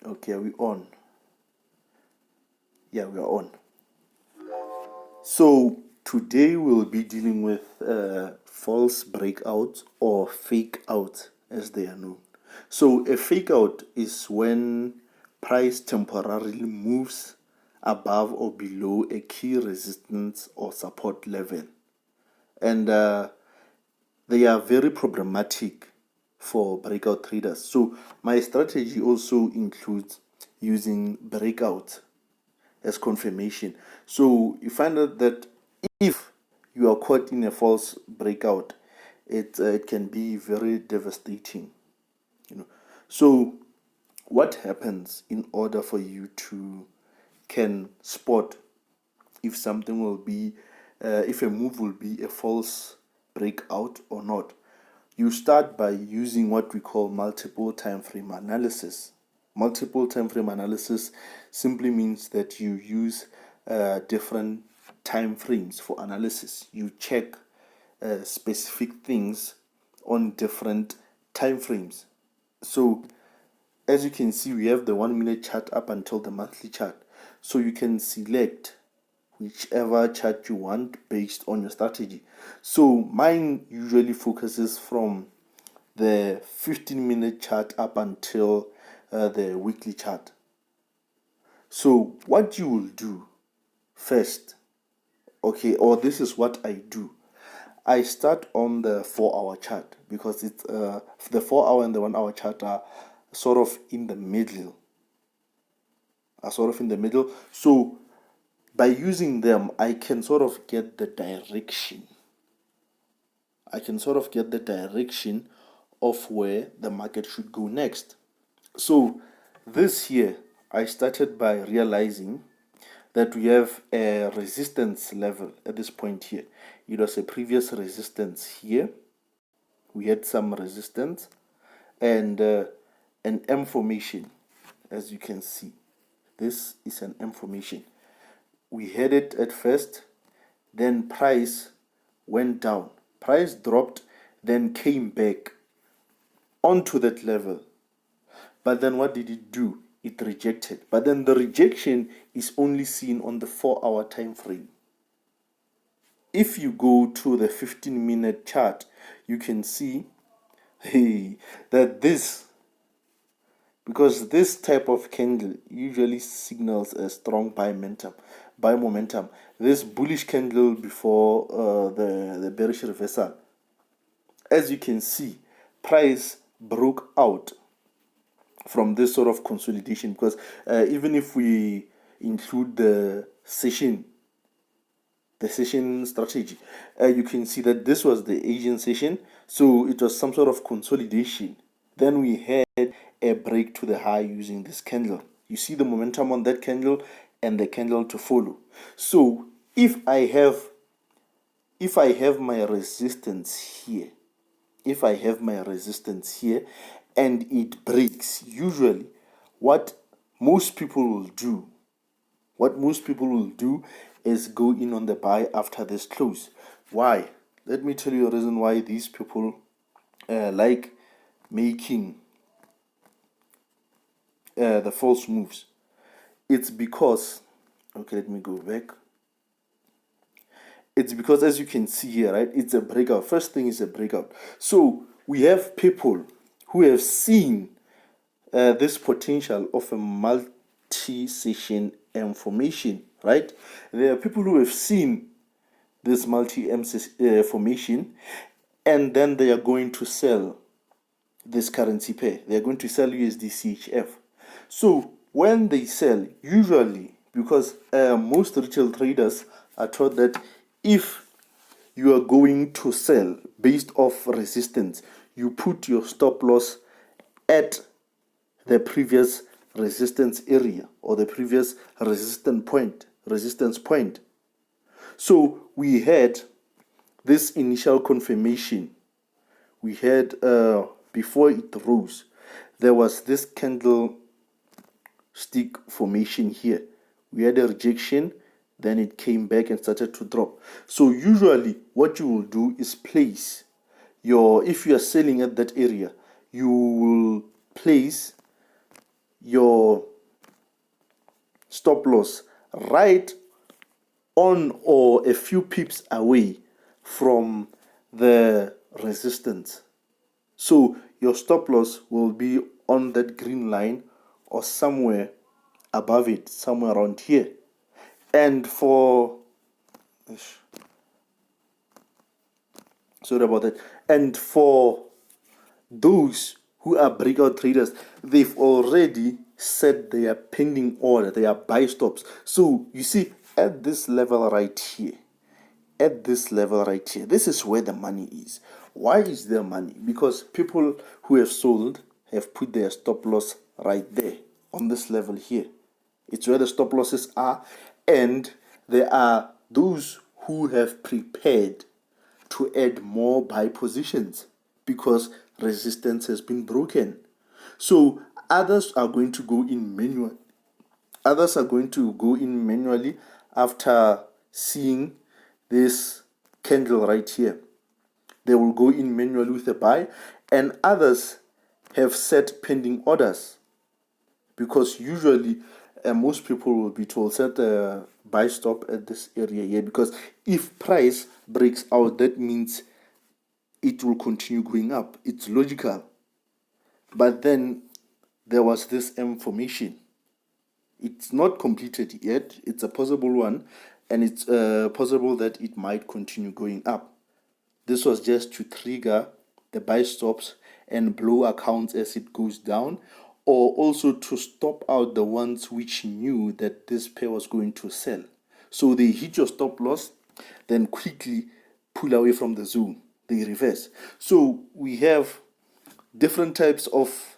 Okay, are we on? Yeah, we are on. So today we'll be dealing with false breakout or fake out as they are known. So a fake out is when price temporarily moves above or below a key resistance or support level. And they are very problematic for breakout traders. So my strategy also includes using breakout as confirmation. So you find out that if you are caught in a false breakout, it can be very devastating. So what happens in order for you to can spot if something will be if a move will be a false breakout or not? You start by using what we call multiple time frame analysis. Multiple time frame analysis simply means that you use different time frames for analysis. You check specific things on different time frames. So as you can see, we have the 1 minute chart up until the monthly chart. So you can select whichever chart you want based on your strategy. So mine usually focuses from the 15-minute chart up until the weekly chart. So what you will do first, okay, or this is what I do. I start on the 4-hour chart because it's the 4-hour and the 1-hour chart are sort of in the middle. So by using them, I can sort of get the direction. Of where the market should go next. So this year, I started by realizing that we have a resistance level at this point here. It was a previous resistance here. We had some resistance and an M formation, as you can see. This is an M formation. We had it at first, then price went down. Price dropped, then came back onto that level. But then what did it do? It rejected. But then the rejection is only seen on the 4-hour time frame. If you go to the 15-minute chart, you can see that because this type of candle usually signals a strong buy momentum. This bullish candle before the bearish reversal. As you can see, price broke out from this sort of consolidation because even if we include the session strategy, you can see that this was the Asian session, so it was some sort of consolidation. Then we had a break to the high using this candle. You see the momentum on that candle and the candle to follow. So if I have my resistance here, and it breaks, usually what most people will do is go in on the buy after this close. Why? Let me tell you a reason why these people like making the false moves. It's because, okay, let me go back. It's because, as you can see here, right, it's a breakout. First thing is a breakout. So we have people who have seen this potential of a multi-session M formation, right? There are people who have seen this multi-M formation, and then they are going to sell this currency pair. They are going to sell USD CHF. So when they sell, usually, because most retail traders are taught that if you are going to sell based off resistance, you put your stop loss at the previous resistance area or the previous resistance point. So we had this initial confirmation. We had before it rose, there was this candlestick formation here. We had a rejection, then it came back and started to drop. So usually what you will do is place if you are selling at that area, you will place your stop loss right on or a few pips away from the resistance. So your stop loss will be on that green line or somewhere above it, somewhere around here. And sorry about that. And for those who are breakout traders, they've already set their pending order, their buy stops. So you see, at this level right here, this is where the money is. Why is there money? Because people who have sold have put their stop loss right there on this level here. It's where the stop losses are, and there are those who have prepared to add more buy positions because resistance has been broken. So others are going to go in manual. Others are going to go in manually after seeing this candle right here. They will go in manually with a buy, and others have set pending orders because usually most people will be told set a buy stop at this area here, because if price breaks out, that means it will continue going up. It's logical. But then there was this information. It's not completed yet. It's a possible one, and it's possible that it might continue going up. This was just to trigger the buy stops and blow accounts as it goes down, or also to stop out the ones which knew that this pair was going to sell. So they hit your stop loss, then quickly pull away from the zone. They reverse. So we have different types of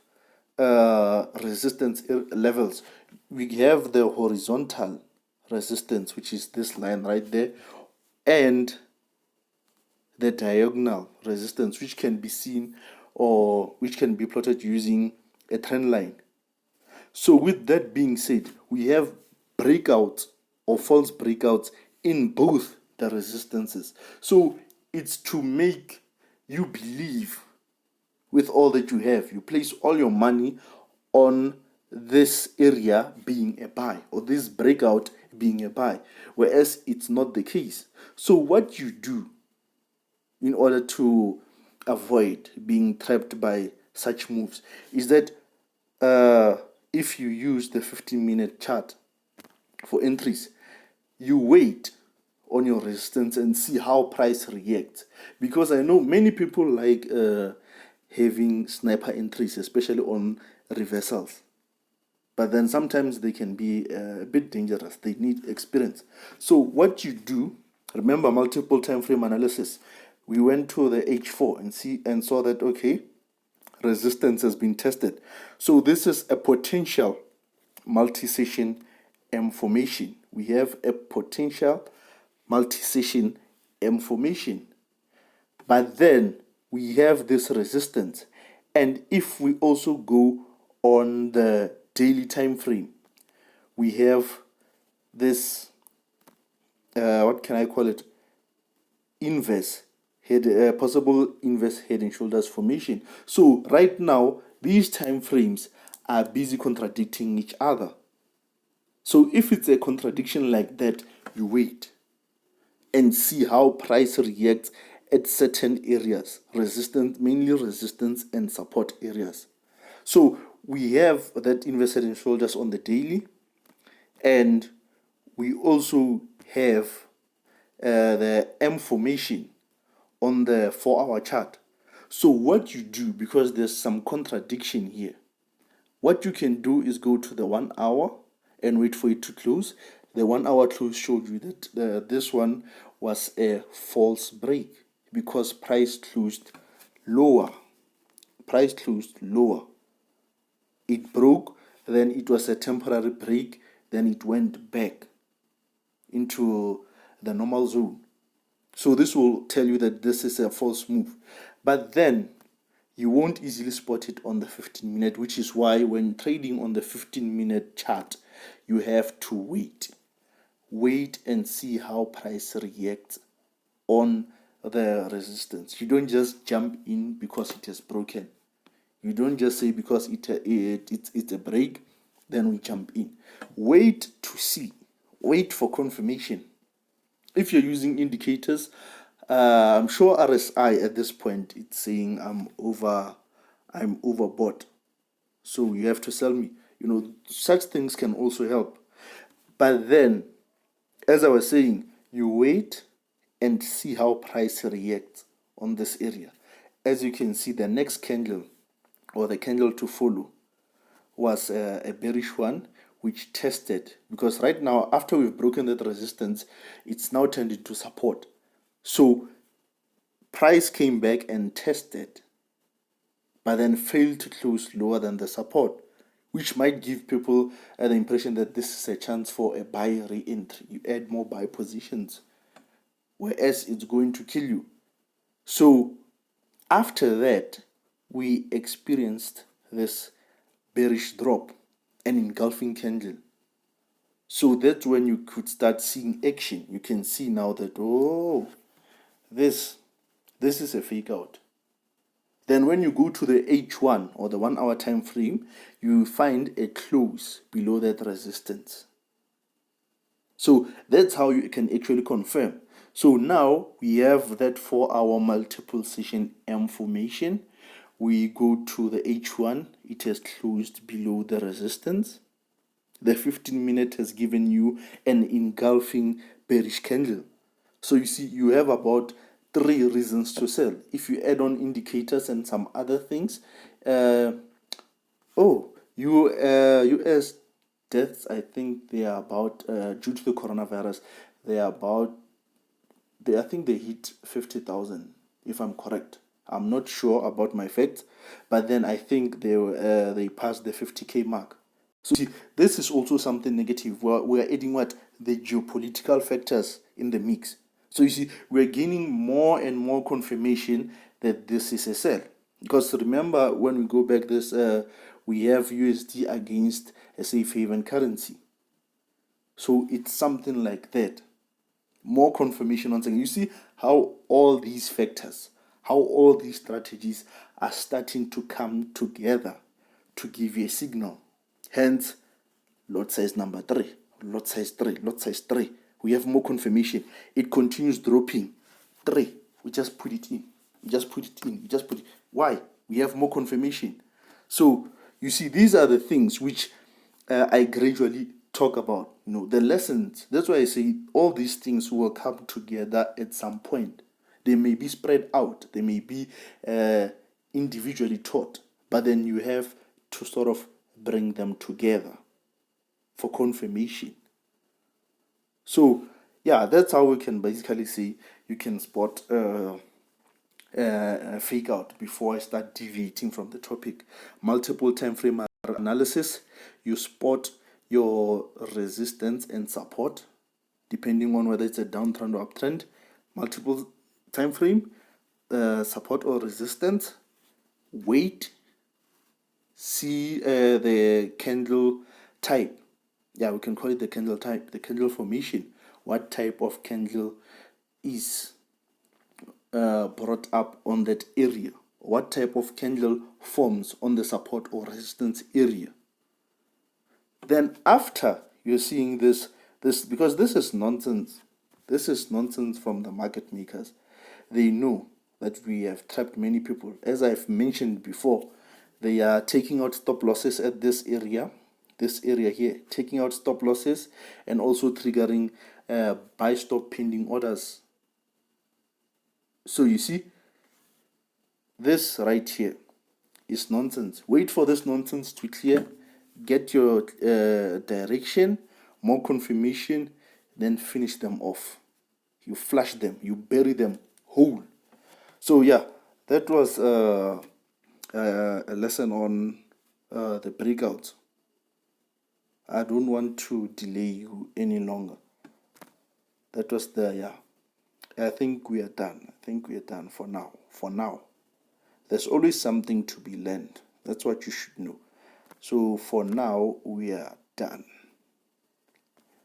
resistance levels. We have the horizontal resistance, which is this line right there, and the diagonal resistance, which can be seen or which can be plotted using a trend line. So with that being said, we have breakouts or false breakouts in both the resistances. So it's to make you believe with all that you have. You place all your money on this area being a buy, or this breakout being a buy, whereas it's not the case. So what you do in order to avoid being trapped by such moves is that if you use the 15-minute chart for entries, you wait on your resistance and see how price reacts. Because I know many people like having sniper entries, especially on reversals. But then sometimes they can be a bit dangerous. They need experience. So what you do, remember multiple time frame analysis. We went to the H4 and saw that, okay, resistance has been tested. So this is a potential multi-session M formation. We have a potential multi-session M formation. But then we have this resistance. And if we also go on the daily time frame, we have this, what can I call it? Inverse head, possible inverse head and shoulders formation. So right now, these time frames are busy contradicting each other. So if it's a contradiction like that, you wait and see how price reacts at certain areas, resistance, mainly resistance and support areas. So we have that inverse head and shoulders on the daily, and we also have the M formation on the 4-hour chart. So what you do, because there's some contradiction here, what you can do is go to the 1 hour and wait for it to close. The 1 hour close showed you that this one was a false break because price closed lower. Price closed lower. It broke, then it was a temporary break, then it went back into the normal zone. So this will tell you that this is a false move. But then you won't easily spot it on the 15-minute, which is why when trading on the 15-minute chart, you have to wait. Wait and see how price reacts on the resistance. You don't just jump in because it has broken. You don't just say because it's a break, then we jump in. Wait to see. Wait for confirmation. If you're using indicators, I'm sure RSI at this point it's saying I'm overbought. So you have to sell me. Such things can also help. But then, as I was saying, you wait and see how price reacts on this area. As you can see, the next candle or the candle to follow was a bearish one, which tested, because right now, after we've broken that resistance, it's now turned into support. So price came back and tested, but then failed to close lower than the support, which might give people the impression that this is a chance for a buy re-entry. You add more buy positions, whereas it's going to kill you. So after that, we experienced this bearish drop, an engulfing candle. So that's when you could start seeing action. You can see now that, this is a fake out. Then when you go to the H1 or the 1 hour time frame, you find a close below that resistance. So that's how you can actually confirm. So now we have that 4 hour multiple session M formation. We go to the H1, it has closed below the resistance. The 15-minute has given you an engulfing bearish candle. So you see, you have about 3 reasons to sell. If you add on indicators and some other things, US deaths, I think they are about, due to the coronavirus, I think they hit 50,000, if I'm correct. I'm not sure about my facts, but then I think they passed the 50K mark. So see, this is also something negative. We're adding the geopolitical factors in the mix. So you see, we're gaining more and more confirmation that this is a sell. Because remember, when we go back this, we have USD against a safe haven currency. So it's something like that. More confirmation on saying, you see how all these factors, how all these strategies are starting to come together to give you a signal. Hence, lot size number 3, lot size 3, lot size 3. We have more confirmation. It continues dropping. 3. We just put it in. Why? We have more confirmation. So, you see, these are the things which I gradually talk about. The lessons. That's why I say all these things will come together at some point. They may be spread out. They may be individually taught. But then you have to sort of bring them together for confirmation. So, yeah, that's how we can basically say you can spot a fake out before I start deviating from the topic. Multiple time frame analysis, you spot your resistance and support depending on whether it's a downtrend or uptrend. Multiple time frame, support or resistance, wait, see the candle type. Yeah, we can call it the candle type, the candle formation. What type of candle is brought up on that area? What type of candle forms on the support or resistance area? Then after you're seeing this because this is nonsense. This is nonsense from the market makers. They know that we have trapped many people. As I've mentioned before, they are taking out stop losses at this area here, taking out stop losses and also triggering buy stop pending orders. So you see, this right here is nonsense. Wait for this nonsense to clear, get your direction, more confirmation, then finish them off. You flush them, you bury them whole. So yeah, that was a lesson on the breakout. I don't want to delay you any longer. That was I think we are done. For now. There's always something to be learned. That's what you should know. So for now, we are done.